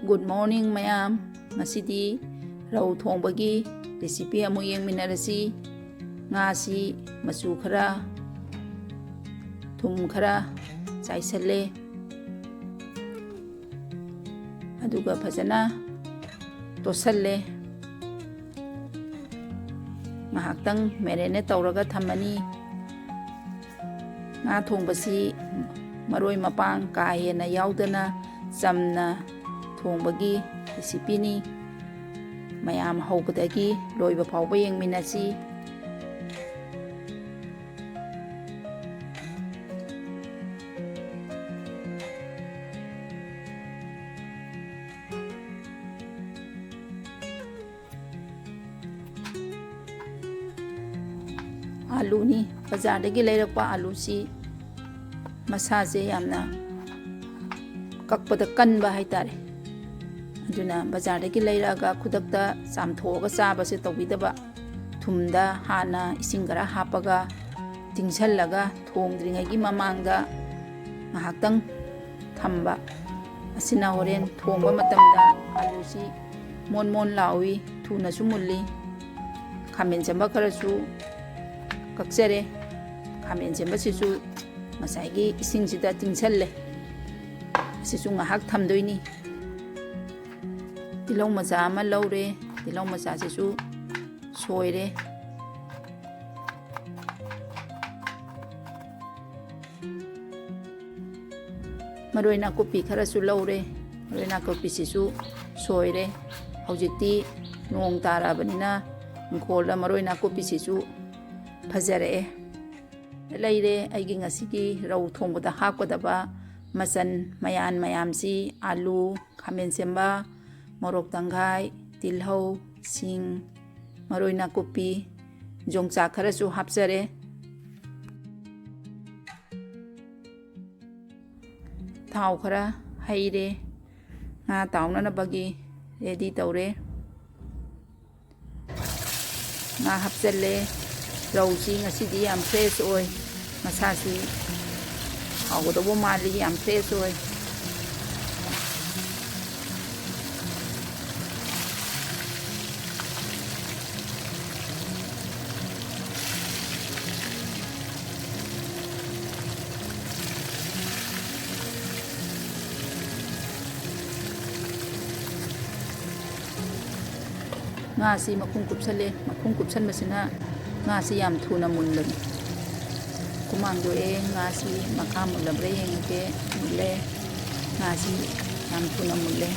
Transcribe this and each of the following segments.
Good morning mayam. Ngasidi rau thongbagi recipe amu yengminarasi. Nga si machu khara thum khara chaisale aduga phajana tosalle ngahaktang marinate tawraga thamani. Nga thongbasi maroi mapang ka hena yaudana chamna thongbagi recipe ni mayam hawbadagi loiba phawba yengminasi. Alu ni bazar dagi leirakpa alu si masase yamna kakpada kanba haitare aduna bazar dagi leiraga khudakta samthoga chaba se tawidaba thumda hana ising gara hapaga tingsallaga thongdringai mamangda ngahaktang thamba asina horen thongba matamda alu si mon mon lawi thuna su mulli khamen jamba kharasu kakjare khamen jamba sisu masai ising sida tingsalle sisu ngahak thamdoini. Tilau macha ama laure tilau macha sisu soire maroi nakupi kharasu laure maroi nakupi sisu soire hojikti nong tarabanina ngkholda maroi nakupi sisu phajare leire aigi ngasigi rau thongbada hakwadaba masan mayan mayamsi alu khamen semba morok tanghai tilhau sing maroi nakupi jongcha kharasu hapjare thau khara haire nga tauna na bagi ready tawre nga hapjalle rausi ngasidi yam fresh oi masasi hawgadabu mali yam fresh oi. Nga si makung kupsale makung kupsan masina nga si yam thuna munlem kumang do nga si makam labre yengke mulle nga si yam thuna mulle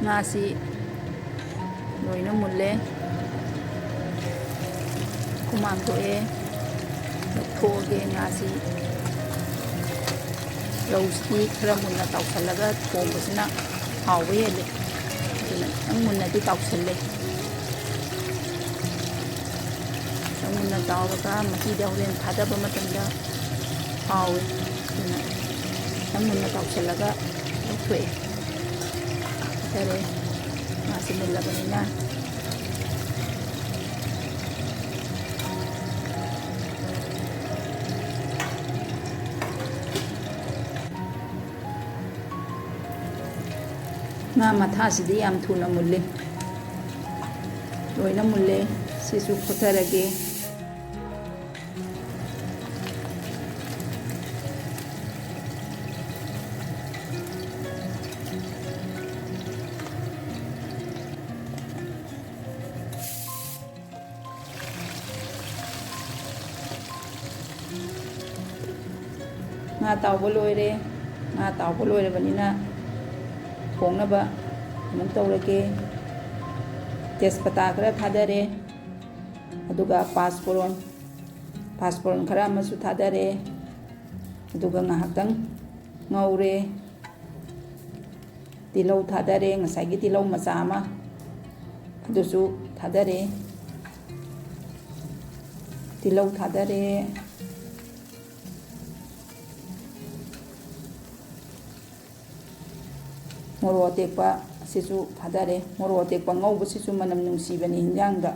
nga si loina mulle kumang do thoge nga si roasti khara munna tawsalaga thongbasina hawwe hele aduna ang munna di tawsalle ang munna tawga mahi da horen thadaba matanda hawwe aduna ang munna tawsalaga thwe tare masih mula banina nga matha sidi yam thuna mulle loina mulle sisu khotarage nga tawba loire banina thongnaba amuk tawrage tespata khara thadare aduga passporn khara amasu thadare aduga ngahaktang ngaure tilau thadare ngasagi tilau macha ama adusu thadare tilau thadare ꯃꯣꯔꯣꯛ ꯑꯇꯦꯛꯄ ꯑꯁꯤꯁꯨ ꯊꯥꯗꯔꯦ ꯃꯣꯔꯣꯛ ꯑꯇꯦꯛꯄ ꯉꯧꯕꯁꯤꯁꯨ ꯃꯅꯝ ꯅꯨꯡꯁꯤꯕꯅꯤ ꯏꯟꯖꯥꯡꯗ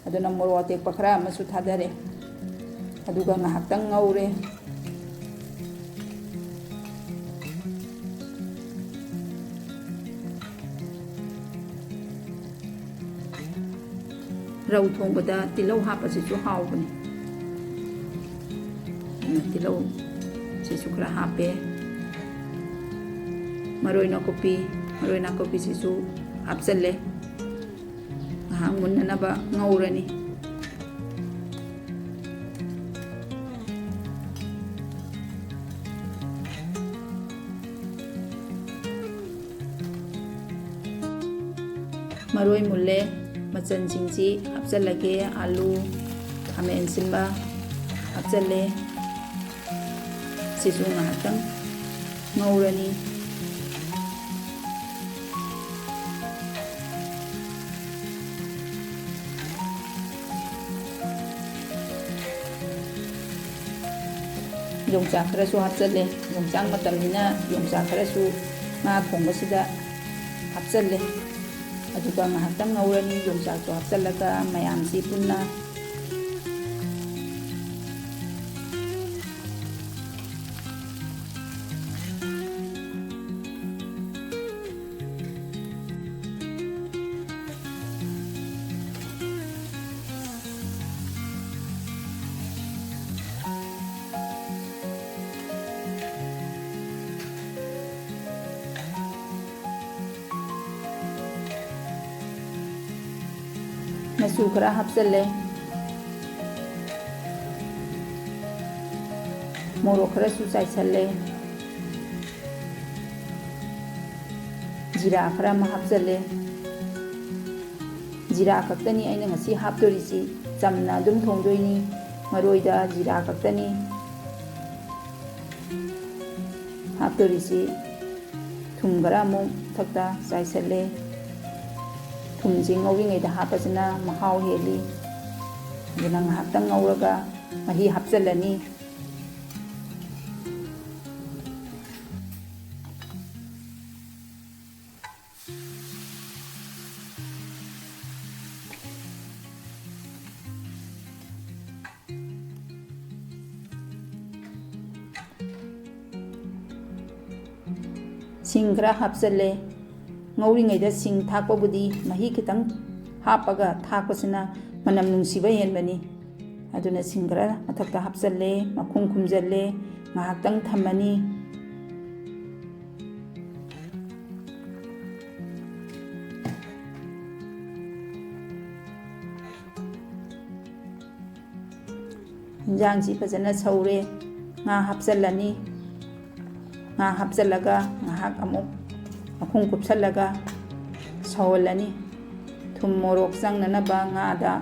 ꯑꯗꯨꯅ ꯃꯣꯔꯣꯛ ꯑꯇꯦꯛꯄ ꯈꯔ ꯑꯃꯁꯨ ꯊꯥꯗꯔꯦ ꯑꯗꯨꯒ ꯉꯥꯏꯍꯥꯛꯇꯪ ꯉꯧꯔꯦ ꯔꯧ ꯊꯣꯡꯕꯗ ꯇꯤꯜꯍꯧ ꯍꯥꯞꯄꯁꯤꯁꯨ ꯍꯥꯎꯕꯅꯤ ꯇꯤꯜꯍꯧ ꯁꯤꯁꯨ ꯈꯔ ꯍꯥꯞꯄꯦ ꯃꯔꯣꯏ ꯅꯥꯀꯨꯞꯄꯤꯁꯤꯁꯨ ꯍꯥꯞꯆꯜꯂꯦ ꯉꯥꯏꯍꯥꯛ ꯃꯨꯟꯅꯅꯕ ꯉꯧꯔꯅꯤ ꯃꯔꯣꯏ ꯃꯨꯜꯂꯦ ꯃꯆꯜꯁꯤꯡꯁꯤ ꯍꯥꯞꯆꯜꯂꯒꯦ ꯑꯂꯨ ꯈꯥꯃꯦꯟ ꯑꯁꯤꯟꯕ ꯍꯥꯞꯆꯜꯂꯦ ꯁꯤꯁꯨ ꯉꯥꯏꯍꯥꯛꯇꯪ ꯉꯧꯔꯅꯤ ꯌꯣꯡꯆꯥꯛ ꯈꯔꯁꯨ ꯍꯥꯞꯆꯜꯂꯦ ꯌꯣꯡꯆꯥꯛ ꯃꯇꯝꯅꯤꯅ ꯌꯣꯡꯆꯥꯛ ꯈꯔꯁꯨ ꯉꯥ ꯊꯣꯡꯕꯁꯤꯗ ꯍꯥꯞꯆꯜꯂꯦ ꯑꯗꯨꯒ ꯉꯥꯏꯍꯥꯛꯇꯪ ꯉꯧꯔꯅꯤ ꯌꯣꯡꯆꯥꯛꯁꯨ ꯍꯥꯞꯆꯜꯂꯒ ꯃꯌꯥꯝꯁꯤ ꯄꯨꯟꯅ ꯃꯆꯨ ꯈꯔ ꯍꯥꯞꯆꯜꯂꯦ ꯃꯣꯔꯣꯛ ꯈꯔꯁꯨ ꯆꯥꯏꯁꯜꯂꯦ ꯖꯤꯔꯥ ꯈꯔ ꯑꯃ ꯍꯥꯞꯆꯜꯂꯦ ꯖꯤꯔꯥ ꯈꯛꯇꯅꯤ ꯑꯩꯅ ꯉꯁꯤ ꯍꯥꯞꯇꯣꯔꯤꯁꯤ ꯆꯝꯅ ꯑꯗꯨꯝ ꯊꯣꯡꯗꯣꯏꯅꯤ ꯃꯔꯣꯏꯗ ꯖꯤꯔꯥ ꯈꯛꯇꯅꯤ ꯍꯥꯞꯇꯣꯔꯤꯁꯤ ꯊꯨꯝ ꯈꯔ ꯑꯃꯨꯛ ꯃꯊꯛꯇ ꯆꯥꯏꯁꯜꯂꯦ ꯊꯨꯝꯁꯤ ꯉꯧꯔꯤꯉꯩꯗ ꯍꯥꯞꯄꯁꯤꯅ ꯃꯍꯥꯎ ꯍꯦꯜꯂꯤ ꯑꯗꯨꯅ ꯉꯥꯏꯍꯥꯛꯇꯪ ꯉꯧꯔꯒ ꯃꯍꯤ ꯍꯥꯞꯆꯜꯂꯅꯤ ꯁꯤꯡ ꯈꯔ ꯍꯥꯞꯆꯜꯂꯦ ꯉꯧꯔꯤꯉꯩꯗ ꯁꯤꯡ ꯊꯥꯛꯄꯕꯨꯗꯤ ꯃꯍꯤ ꯈꯤꯇꯪ ꯍꯥꯞꯄꯒ ꯊꯥꯛꯄꯁꯤꯅ ꯃꯅꯝ ꯅꯨꯡꯁꯤꯕ ꯍꯦꯟꯕꯅꯤ ꯑꯗꯨꯅ ꯁꯤꯡ ꯈꯔ ꯃꯊꯛꯇ ꯍꯥꯞꯆꯜꯂꯦ ꯃꯈꯨꯝ ꯈꯨꯝꯖꯜꯂꯦ ꯉꯥꯏꯍꯥꯛꯇꯪ ꯊꯝꯃꯅꯤ ꯏꯟꯖꯥꯡꯁꯤ ꯐꯖꯅ ꯁꯧꯔꯦ ꯉꯥ ꯍꯥꯞꯆꯜꯂꯅꯤ ꯉꯥ ꯍꯥꯞꯆꯜꯂꯒ ꯉꯥꯏꯍꯥꯛ ꯑꯃꯨꯛ ꯃꯈꯨꯝ ꯀꯨꯞꯁꯜꯂꯒ ꯁꯧꯍꯜꯂꯅꯤ ꯊꯨꯝ ꯃꯣꯔꯣꯛ ꯆꯪꯅꯅꯕ ꯉꯥꯗ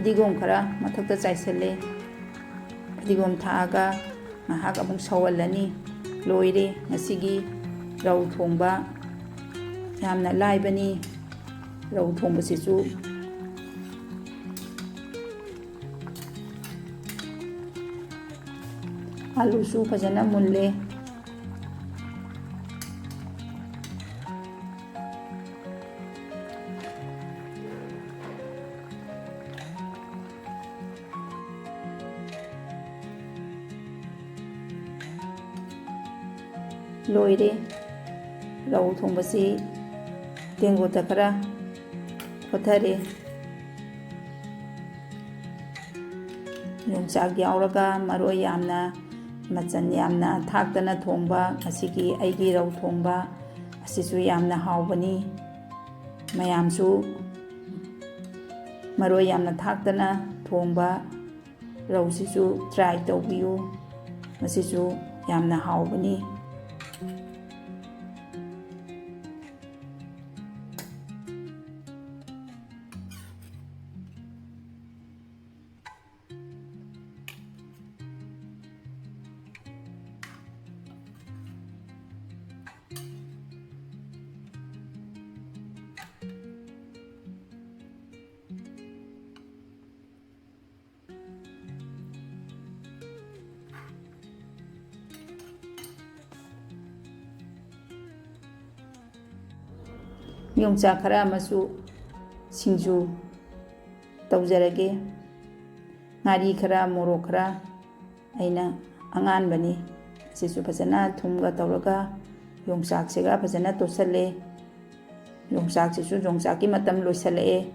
ꯐꯗꯤꯒꯣꯝ ꯈꯔ ꯃꯊꯛꯇ ꯆꯥꯏꯁꯜꯂꯦ ꯐꯗꯤꯒꯣꯝ ꯊꯥꯛꯑꯒ ꯉꯥꯏꯍꯥꯛ ꯑꯃꯨꯛ ꯁꯧꯍꯜꯂꯅꯤ ꯂꯣꯏꯔꯦ ꯉꯁꯤꯒꯤ ꯔꯧ ꯊꯣꯡꯕ ꯌꯥꯝꯅ ꯂꯥꯏꯕꯅꯤ ꯔꯧ ꯊꯣꯡꯕꯁꯤꯁꯨ ꯑꯂꯨꯁꯨ ꯐꯖꯅ ꯃꯨꯜꯂꯦ ꯂꯣꯏꯔꯦ ꯔꯧ ꯊꯣꯡꯕꯁꯤ ꯇꯦꯡꯀꯣꯠꯇ ꯈꯔ ꯈꯣꯊꯔꯦ ꯌꯣꯡꯆꯥꯛ ꯌꯥꯎꯔꯒ ꯃꯔꯣꯏ ꯌꯥꯝꯅ ꯃꯆꯜ ꯌꯥꯝꯅ ꯊꯥꯛꯇꯅ ꯊꯣꯡꯕ ꯉꯁꯤꯒꯤ ꯑꯩꯒꯤ ꯔꯧ ꯊꯣꯡꯕ ꯑꯁꯤꯁꯨ ꯌꯥꯝꯅ ꯍꯥꯎꯕꯅꯤ ꯃꯌꯥꯝꯁꯨ ꯃꯔꯣꯏ ꯌꯥꯝꯅ ꯊꯥꯛꯇꯅ ꯊꯣꯡꯕ ꯔꯧꯁꯤꯁꯨ ꯇ꯭ꯔꯥꯏ ꯇꯧꯕꯤꯌꯨ ꯃꯁꯤꯁꯨ ꯌꯥꯝꯅ ꯍꯥꯎꯕꯅꯤ ꯌꯣꯡꯆꯥꯛ ꯈꯔ ꯑꯃꯁꯨ ꯁꯤꯡꯖꯨ ꯇꯧꯖꯔꯒꯦ. ꯉꯥꯔꯤ ꯈꯔ, ꯃꯣꯔꯣꯛ ꯈꯔ ꯑꯩꯅ ꯑꯉꯥꯟꯕꯅꯤ. ꯑꯁꯤꯁꯨ ꯐꯖꯅ ꯊꯨꯝꯒ ꯇꯧꯔꯒ ꯌꯣꯡꯆꯥꯛꯁꯤꯒ ꯐꯖꯅ ꯇꯣꯠꯁꯜꯂꯦ. ꯌꯣꯡꯆꯥꯛꯁꯤꯁꯨ ꯌꯣꯡꯆꯥꯛꯀꯤ ꯃꯇꯝ ꯂꯣꯏꯁꯜꯂꯛꯑꯦ.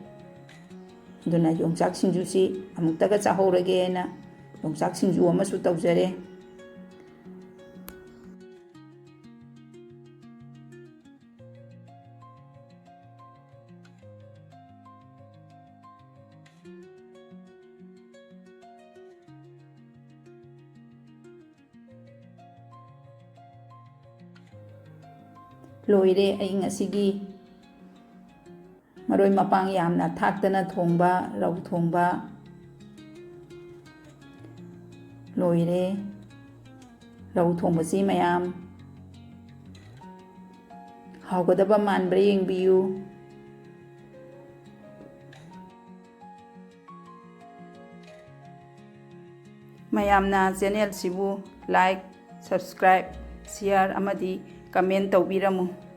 ꯑꯗꯨꯅ ꯌꯣꯡꯆꯥꯛ ꯁꯤꯡꯖꯨꯁꯤ ꯑꯃꯨꯛꯇꯒ ꯆꯥꯍꯧꯔꯒꯦꯅ ꯌꯣꯡꯆꯥꯛ ꯁꯤꯡꯖꯨ ꯑꯃꯁꯨ ꯇꯧꯖꯔꯦ. ꯂꯣꯏꯔꯦ ꯑꯩ ꯉꯁꯤꯒꯤ ꯃꯔꯣꯏ ꯃꯄꯥꯡ ꯌꯥꯝꯅ ꯊꯥꯛꯇꯅ ꯊꯣꯡꯕ ꯔꯧ ꯊꯣꯡꯕ. ꯂꯣꯏꯔꯦ ꯔꯧ ꯊꯣꯡꯕꯁꯤ ꯃꯌꯥꯝ ꯍꯥꯎꯒꯗꯕ ꯃꯥꯟꯕ꯭ꯔꯥ ꯌꯦꯡꯕꯤꯌꯨ. ꯃꯌꯥꯝꯅ ꯆꯦꯅꯦꯜꯁꯤꯕꯨ ꯂꯥꯏꯛ, ꯁꯕꯁꯀ꯭ꯔꯥꯏꯕ, ꯁꯤꯌꯥꯔ ꯑꯃꯗꯤ ꯀꯃꯦꯟ ꯇꯧꯕꯤꯔꯝꯃꯨ.